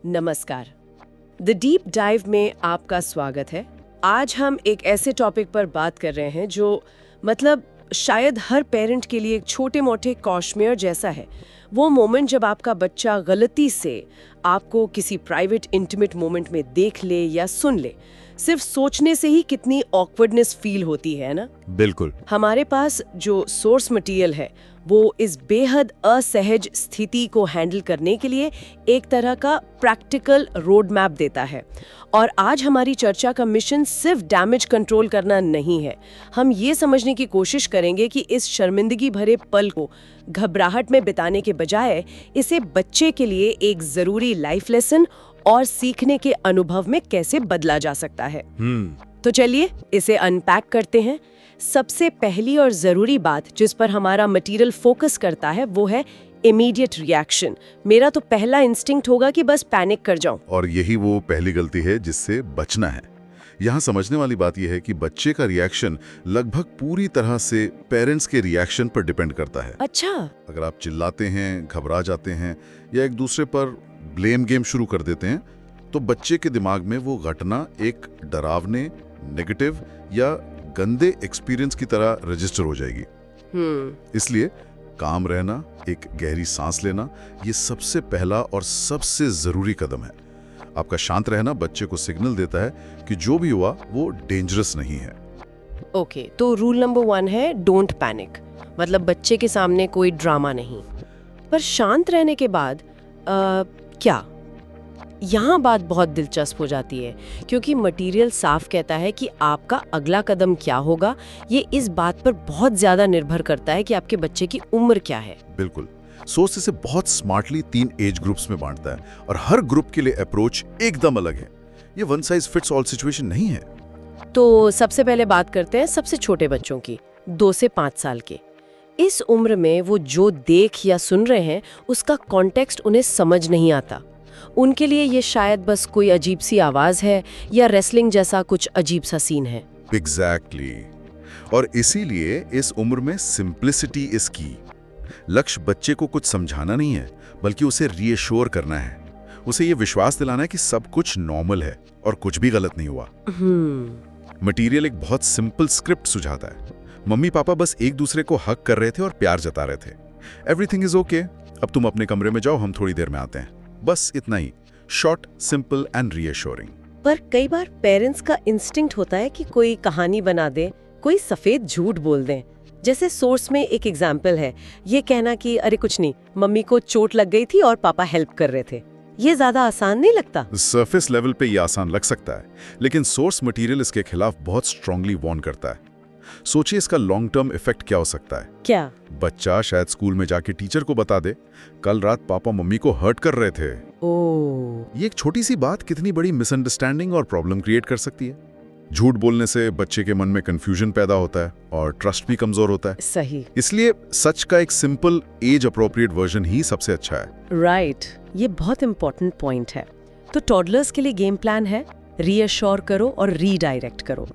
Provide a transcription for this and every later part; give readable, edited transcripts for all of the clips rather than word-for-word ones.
नमस्कार। The deep dive में आपका स्वागत है। आज हम एक ऐसे टॉपिक पर बात कर रहे हैं जो शायद हर पेरेंट के लिए एक छोटे मोटे कॉशमेयर जैसा है। वो मोमेंट जब आपका बच्चा गलती से आपको किसी प्राइवेट इंटीमेट मोमेंट में देख ले या सुन ले। सिर्फ सोचने से ही कितनी ऑकवर्डनेस फील होती है ना। बिल्कुल। हमारे पास जो सोर्स मटेरियल है वो इस बेहद असहज स्थिति को हैंडल करने के लिए एक तरह का प्रैक्टिकल रोड मैप देता है। और आज हमारी चर्चा का मिशन सिर्फ डैमेज कंट्रोल करना नहीं है। हम ये समझने की कोशिश करेंगे कि इस शर्मिंदगी भरे पल को घबराहट में बिताने के बजाय इसे बच्चे के लिए एक जरूरी लाइफ लेसन और सीखने के अनुभव में कैसे बदला जा सकता है। तो चलिए इसे अनपैक करते हैं। सबसे पहली और जरूरी बात जिस पर हमारा मटेरियल फोकस करता है वो है इमीडिएट रिएक्शन। मेरा तो पहला इंस्टिंक्ट होगा कि बस पैनिक कर जाऊं। और यही वो पहली गलती है जिससे बचना है। यहाँ समझने वाली बात यह है कि बच्चे का रिएक्शन लगभग पूरी तरह से पेरेंट्स के रिएक्शन पर डिपेंड करता है। अच्छा। अगर आप चिल्लाते हैं, घबरा जाते हैं या एक दूसरे पर ब्लेम गेम शुरू कर देते हैं तो बच्चे के दिमाग में वो घटना एक डरावने, नेगेटिव या गंदे एक्सपीरियंस की तरह रजिस्टर हो जाएगी। इसलिए काम रहना, एक गहरी सांस लेना, ये सबसे पहला और सबसे जरूरी कदम है। आपका शांत रहना बच्चे को सिग्नल देता है कि जो भी हुआ वो डेंजरस नहीं है। ओके, तो रूल नंबर 1 है डोंट पैनिक। मतलब बच्चे के सामने कोई ड्रामा नहीं। पर शांत रहने के बाद क्या? यहाँ बात बहुत दिलचस्प हो जाती है क्योंकि मटेरियल साफ कहता है कि आपका अगला कदम क्या होगा। ये इस बात पर बहुत ज्यादा निर्भर करता है कि आपके बच्चे की उम्र क्या है। बिल्कुल। सोर्स इसे बहुत स्मार्टली 3 एज ग्रुप्स में बांटता है और हर ग्रुप के लिए अप्रोच एकदम अलग है। ये one size fits all situation नहीं है। तो सबसे पहले बात करते हैं सबसे छोटे बच्चों की, 2 से 5 साल के। इस उम्र में वो जो देख या सुन रहे हैं उसका कॉन्टेक्स्ट उन्हें समझ नहीं आता। उनके लिए ये शायद बस कोई अजीब सी आवाज है या रेसलिंग जैसा कुछ अजीब सा सीन है। एग्जैक्टली। और इसीलिए इस उम्र में सिंप्लिसिटी इज की। लक्ष्य बच्चे को कुछ समझाना नहीं है बल्कि उसे रीअश्योर करना है। उसे ये विश्वास दिलाना है कि सब कुछ नॉर्मल है और कुछ भी गलत नहीं हुआ। मटेरियल एक बहुत सिंपल स्क्रिप्ट सुझाता है। मम्मी पापा बस एक दूसरे को हक कर रहे थे और प्यार जता रहे थे। एवरीथिंग इज ओके, अब तुम अपने कमरे में जाओ, हम थोड़ी देर में आते हैं। बस इतना ही, शॉर्ट, सिंपल एंड रीअश्योरिंग। पर कई बार पेरेंट्स का इंस्टिंक्ट होता है कि कोई कहानी बना दे, कोई सफेद झूठ बोल दें। जैसे सोर्स में एक एग्जाम्पल है, ये कहना कि अरे कुछ नहीं, मम्मी को चोट लग गई थी और पापा हेल्प कर रहे थे। ये ज्यादा आसान नहीं लगता? सरफेस लेवल पे ये आसान लग सकता है, लेकिन सोर्स मटेरियल इसके खिलाफ बहुत स्ट्रांगली वार्न करता है। सोचिए इसका लॉन्ग टर्म इफेक्ट क्या हो सकता है। क्या? बच्चा शायद स्कूल में जाके टीचर को बता दे, कल रात पापा मम्मी को हर्ट कर रहे थे। ये एक छोटी सी बात कितनी बड़ी मिसअंडरस्टैंडिंग और प्रॉब्लम क्रिएट कर सकती है। झूठ बोलने से बच्चे के मन में कंफ्यूजन पैदा होता है और ट्रस्ट भी कमजोर होता है। सही। इसलिए सच का एक सिंपल एज अप्रोप्रिएट वर्जन ही सबसे अच्छा है। राइट, ये बहुत इंपॉर्टेंट पॉइंट है। तो टॉडलर्स के लिए गेम प्लान है, रीअश्योर करो और रीडायरेक्ट करो।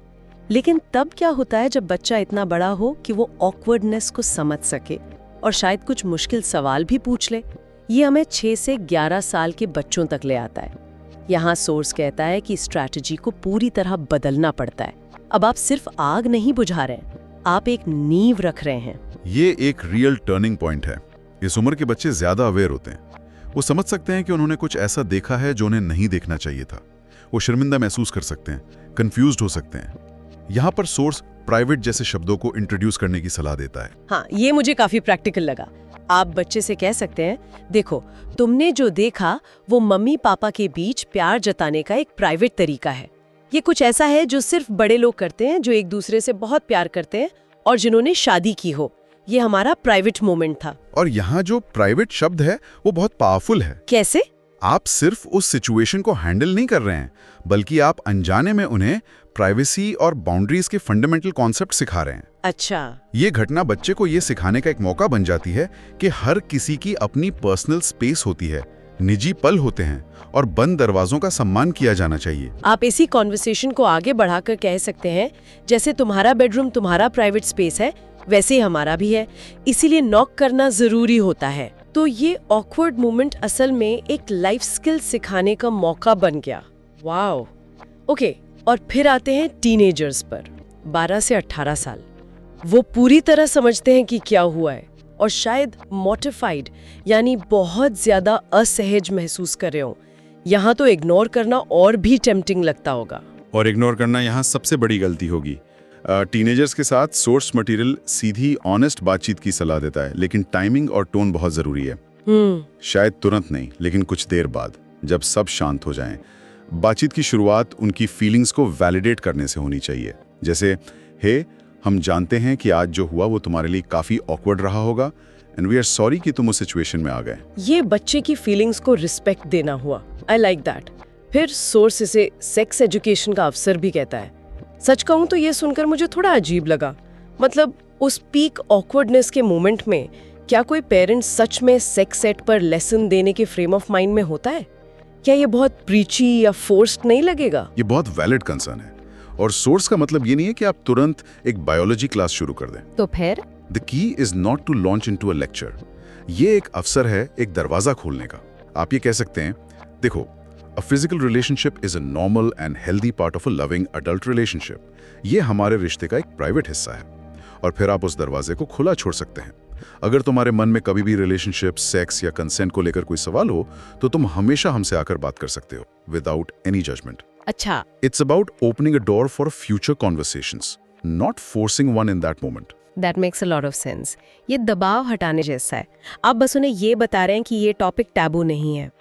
लेकिन तब क्या होता है जब बच्चा इतना बड़ा हो कि वो ऑकवर्डनेस को समझ सके और शायद कुछ मुश्किल सवाल भी पूछ ले? ये हमें 6 से 11 साल के बच्चों तक ले आता है। यहाँ सोर्स कहता है कि स्ट्रैटेजी को पूरी तरह बदलना पड़ता है। अब आप सिर्फ आग नहीं बुझा रहे, आप एक नींव रख रहे हैं। ये एक रियल टर्निंग पॉइंट है। इस उम्र के बच्चे ज्यादा अवेयर होते हैं। वो समझ सकते हैं कि उन्होंने कुछ ऐसा देखा है जो उन्हें नहीं देखना चाहिए था। वो शर्मिंदा महसूस कर सकते हैं, कंफ्यूज्ड हो सकते हैं। यहाँ पर सोर्स प्राइवेट जैसे शब्दों को इंट्रोड्यूस करने की सलाह देता है। हाँ, ये मुझे काफी प्रैक्टिकल लगा। आप बच्चे से कह सकते हैं, देखो तुमने जो देखा वो मम्मी पापा के बीच प्यार जताने का एक प्राइवेट तरीका है। ये कुछ ऐसा है जो सिर्फ बड़े लोग करते हैं, जो एक दूसरे से बहुत प्यार करते हैं और जिन्होंने शादी की हो। ये हमारा प्राइवेट मोमेंट था। और यहाँ जो प्राइवेट शब्द है वो बहुत पावरफुल है। कैसे? आप सिर्फ उस सिचुएशन को हैंडल नहीं कर रहे हैं, बल्कि आप अनजाने में उन्हें प्राइवेसी और बाउंड्रीज के फंडामेंटल कॉन्सेप्ट सिखा रहे हैं। अच्छा। ये घटना बच्चे को ये सिखाने का एक मौका बन जाती है कि हर किसी की अपनी पर्सनल स्पेस होती है, निजी पल होते हैं और बंद दरवाजों का सम्मान किया जाना चाहिए। आप इसी कॉन्वर्सेशन को आगे बढ़ाकर कह सकते हैं, जैसे तुम्हारा बेडरूम तुम्हारा प्राइवेट स्पेस है, वैसे ही हमारा भी है, इसीलिए नॉक करना जरूरी होता है। तो ये ऑकवर्ड मोमेंट असल में एक लाइफ स्किल सिखाने का मौका बन गया। वाओ। ओके, और फिर आते हैं टीनेजर्स पर, 12 से 18 साल। वो पूरी तरह समझते हैं कि क्या हुआ है और शायद मॉर्टिफाइड यानी बहुत ज्यादा असहज महसूस कर रहे हो। यहाँ तो इग्नोर करना और भी टेम्पटिंग लगता होगा। और इग्नोर करना यहाँ सबसे बड़ी गलती होगी। टीनेजर्स के साथ सोर्स मटेरियल सीधी ऑनेस्ट बातचीत की सलाह देता है, लेकिन टाइमिंग और टोन बहुत जरूरी है। शायद तुरंत नहीं, लेकिन कुछ देर बाद, जब सब शांत हो जाएं। बातचीत की शुरुआत उनकी फीलिंग्स को वैलिडेट करने से होनी चाहिए। जैसे, हे, हम जानते हैं कि आज जो हुआ वो तुम्हारे लिए काफी ऑकवर्ड रहा होगा एंड वी आर सॉरी कि तुम उस सिचुएशन में आ गए। ये बच्चे की फीलिंग्स को रिस्पेक्ट देना हुआ। I like that. फिर सोर्स इसे सेक्स एजुकेशन का अवसर भी कहता है। सच कहूं तो ये सुनकर मुझे थोड़ा अजीब लगा। मतलब उस पीक ऑकवर्डनेस के मोमेंट में क्या कोई पेरेंट सच में सेक्स सेट पर लेसन देने के फ्रेम ऑफ माइंड में होता है? क्या ये बहुत प्रीची या फोर्स्ड नहीं लगेगा? ये बहुत वैलिड कंसर्न है। और सोर्स का मतलब ये नहीं है कि आप तुरंत एक बायोलॉजी क्लास शुरू कर दें। तो फिर the key is not to launch into a lecture. ये एक अवसर है, एक दरवाजा खोलने का। आप ये कह सकते हैं, देखो, A physical relationship is a normal and healthy part of a loving adult relationship. ये हमारे रिश्ते का एक प्राइवेट हिस्सा है। और फिर आप उस दरवाजे को खुला छोड़ सकते हैं। अगर तुम्हारे मन में कभी भी रिलेशनशिप, सेक्स या कंसेंट को लेकर कोई सवाल हो, तो तुम हमेशा हमसे आकर बात कर सकते हो, विदाउट एनी जजमेंट। अच्छा, It's about opening a door for future conversations, not forcing one in that moment. That makes a lot of sense. ये दबाव हटाने जैसा है। आप बस उन्हें ये बता रहे हैं कि ये टॉपिक टैबू नहीं है।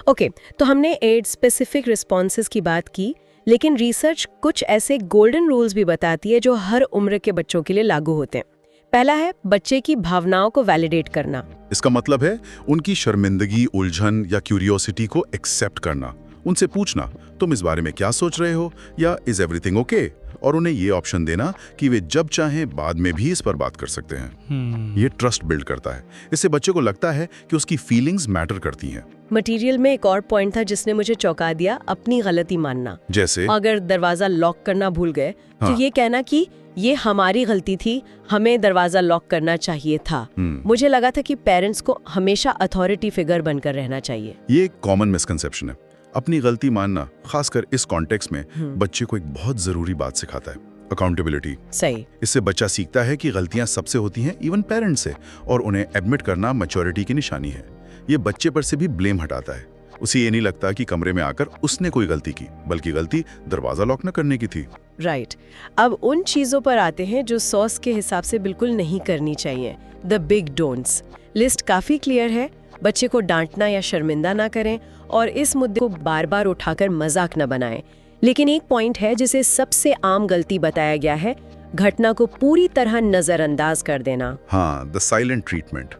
ओके, तो हमने एड्स स्पेसिफिक रिस्पॉन्सेज की बात की, लेकिन रिसर्च कुछ ऐसे गोल्डन रूल्स भी बताती है जो हर उम्र के बच्चों के लिए लागू होते हैं। पहला है बच्चे की भावनाओं को वैलिडेट करना। इसका मतलब है उनकी शर्मिंदगी, उलझन या क्यूरियोसिटी को एक्सेप्ट करना। उनसे पूछना, तुम इस बारे में क्या सोच रहे हो, या इज एवरीथिंग ओके, और उन्हें ये ऑप्शन देना कि वे जब चाहें बाद में भी इस पर बात कर सकते हैं। ये ट्रस्ट बिल्ड करता है। इससे बच्चे को लगता है कि उसकी फीलिंग्स मैटर करती हैं। मटेरियल में एक और पॉइंट था जिसने मुझे चौंका दिया, अपनी गलती मानना। जैसे अगर दरवाजा लॉक करना भूल गए तो हाँ। ये कहना कि ये हमारी गलती थी, हमें दरवाजा लॉक करना चाहिए था। मुझे लगा था कि पेरेंट्स को हमेशा अथॉरिटी फिगर बनकर रहना चाहिए। ये एक कॉमन मिसकंसेप्शन है। अपनी गलती मानना, खासकर इस कॉन्टेक्स्ट में, बच्चे को एक बहुत जरूरी बात सिखाता है, अकाउंटेबिलिटी। सही। इससे बच्चा सीखता है कि गलतियां सबसे होती हैं, इवन पेरेंट्स से, और उन्हें एडमिट करना मैच्योरिटी की निशानी है। ये बच्चे पर से भी ब्लेम हटाता है। उसे ये नहीं लगता कि कमरे में आकर उसने कोई गलती की, बल्कि गलती दरवाजा लॉक न करने की थी। राइट। अब उन चीजों पर आते हैं जो सॉस के हिसाब से बिल्कुल नहीं करनी चाहिए, द बिग डोंट्स। लिस्ट काफी क्लियर है। बच्चे को डांटना या शर्मिंदा ना करें और इस मुद्दे को बार बार उठाकर मजाक न बनाएं। लेकिन एक पॉइंट है जिसे सबसे आम गलती बताया गया है, घटना को पूरी तरह नजरअंदाज कर देना। हाँ, द साइलेंट ट्रीटमेंट।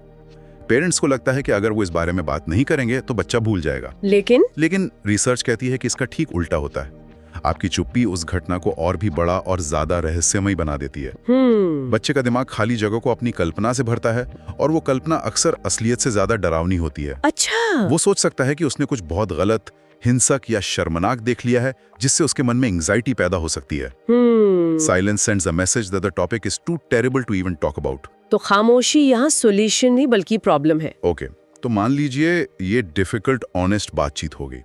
पेरेंट्स को लगता है कि अगर वो इस बारे में बात नहीं करेंगे तो बच्चा भूल जाएगा। लेकिन रिसर्च कहती है कि इसका ठीक उल्टा होता है। आपकी चुप्पी उस घटना को और भी बड़ा और ज्यादा रहस्यमय बना देती है। बच्चे का दिमाग खाली जगह को अपनी कल्पना से भरता है, और वो कल्पना अक्सर असलियत से ज्यादा डरावनी होती है। अच्छा। वो सोच सकता है कि उसने कुछ बहुत गलत, हिंसक या शर्मनाक देख लिया है, जिससे उसके मन में एंजाइटी पैदा हो सकती है। Silence sends a message that the topic is too terrible to even talk about. तो खामोशी यहाँ सॉल्यूशन नहीं बल्कि प्रॉब्लम है। ओके, तो मान लीजिए ये डिफिकल्ट ऑनेस्ट बातचीत हो गई।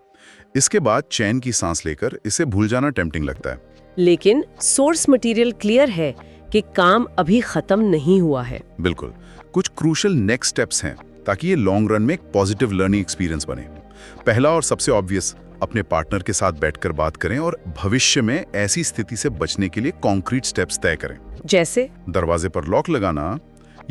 इसके बाद चैन की सांस लेकर इसे भूल जाना टेम्पटिंग लगता है। लेकिन सोर्स मटेरियल क्लियर है कि काम अभी खत्म नहीं हुआ है। बिल्कुल, कुछ क्रूशियल नेक्स्ट स्टेप्स हैं ताकि ये लॉन्ग रन में एक पॉजिटिव लर्निंग एक्सपीरियंस बने। पहला और सबसे ऑब्वियस, अपने पार्टनर के साथ बैठकर बात करें और भविष्य में ऐसी स्थिति से बचने के लिए कॉन्क्रीट स्टेप्स तय करें। जैसे दरवाजे पर लॉक लगाना,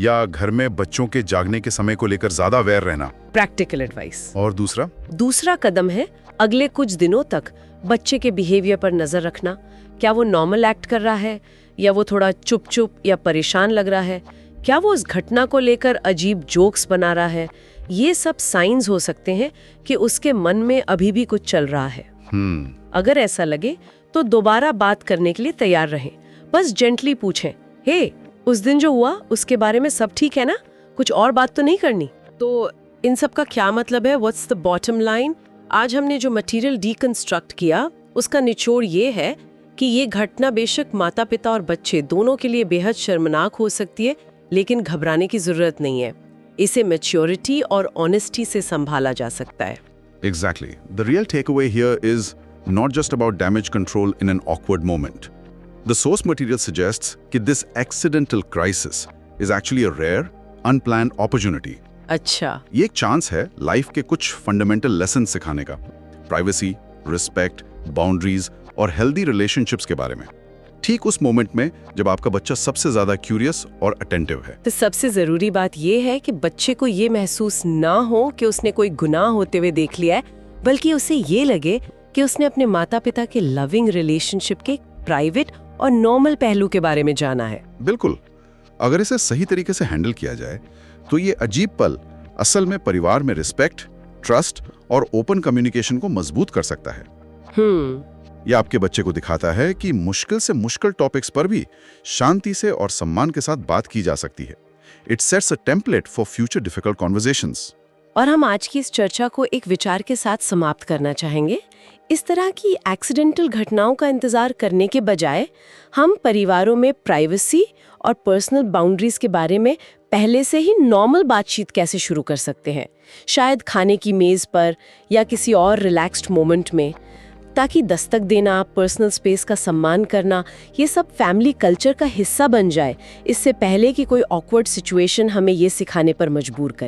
या घर में बच्चों के जागने के समय को लेकर ज्यादा अवेयर रहना। Practical advice. और दूसरा कदम है अगले कुछ दिनों तक बच्चे के बिहेवियर पर नजर रखना। क्या वो नॉर्मल एक्ट कर रहा है, या वो थोड़ा चुप चुप या परेशान लग रहा है? क्या वो उस घटना को लेकर अजीब जोक्स बना रहा है? ये सब साइंस हो सकते हैं कि उसके मन में अभी भी कुछ चल रहा है। अगर ऐसा लगे तो दोबारा बात करने के लिए तैयार रहें। बस जेंटली पूछें, हे, उस दिन जो हुआ उसके बारे में सब ठीक है ना? कुछ और बात तो नहीं करनी? तो इन सब का क्या मतलब है? What's the bottom line? आज हमने जो मटेरियल डीकंस्ट्रक्ट किया उसका निचोड़ ये है कि ये घटना बेशक माता पिता और बच्चे दोनों के लिए बेहद शर्मनाक हो सकती है, लेकिन घबराने की जरूरत नहीं है। इसे मैच्योरिटी और ऑनेस्टी से संभाला जा सकता है। Exactly. The real takeaway here is not just about damage control in an awkward moment. The source material suggests that this accidental crisis is actually a rare, unplanned opportunity. अच्छा, ये एक chance है life के कुछ fundamental lesson सिखाने का, privacy, respect, boundaries और healthy relationships के बारे में, ठीक उस मोमेंट में जब आपका बच्चा सबसे ज्यादा क्यूरियस और अटेंटिव है। तो सबसे जरूरी बात यह है कि बच्चे को ये महसूस ना हो कि उसने कोई गुनाह होते हुए देख लिया है, बल्कि उसे ये लगे कि उसने अपने माता पिता के लविंग रिलेशनशिप के प्राइवेट और नॉर्मल पहलू के बारे में जाना है। बिल्कुल, अगर इसे सही तरीके से हैंडल किया जाए तो ये अजीब पल असल में परिवार में रिस्पेक्ट, ट्रस्ट और ओपन कम्युनिकेशन को मजबूत कर सकता है। ये आपके बच्चे को दिखाता है कि मुश्किल से मुश्किल टॉपिक्स पर भी शांति से और सम्मान के साथ बात की जा सकती है। It sets a template for future difficult conversations. और हम आज की इस चर्चा को एक विचार के साथ समाप्त करना चाहेंगे। इस तरह की एक्सीडेंटल घटनाओं का इंतजार करने के बजाय हम परिवारों में प्राइवेसी और पर्सनल बाउंड्रीज के बारे में पहले से ही नॉर्मल बातचीत कैसे शुरू कर सकते हैं, शायद खाने की मेज पर या किसी और रिलैक्स्ड मोमेंट में, ताकि दस्तक देना, पर्सनल स्पेस का सम्मान करना, ये सब फैमिली कल्चर का हिस्सा बन जाए, इससे पहले कि कोई ऑकवर्ड सिचुएशन हमें ये सिखाने पर मजबूर करे।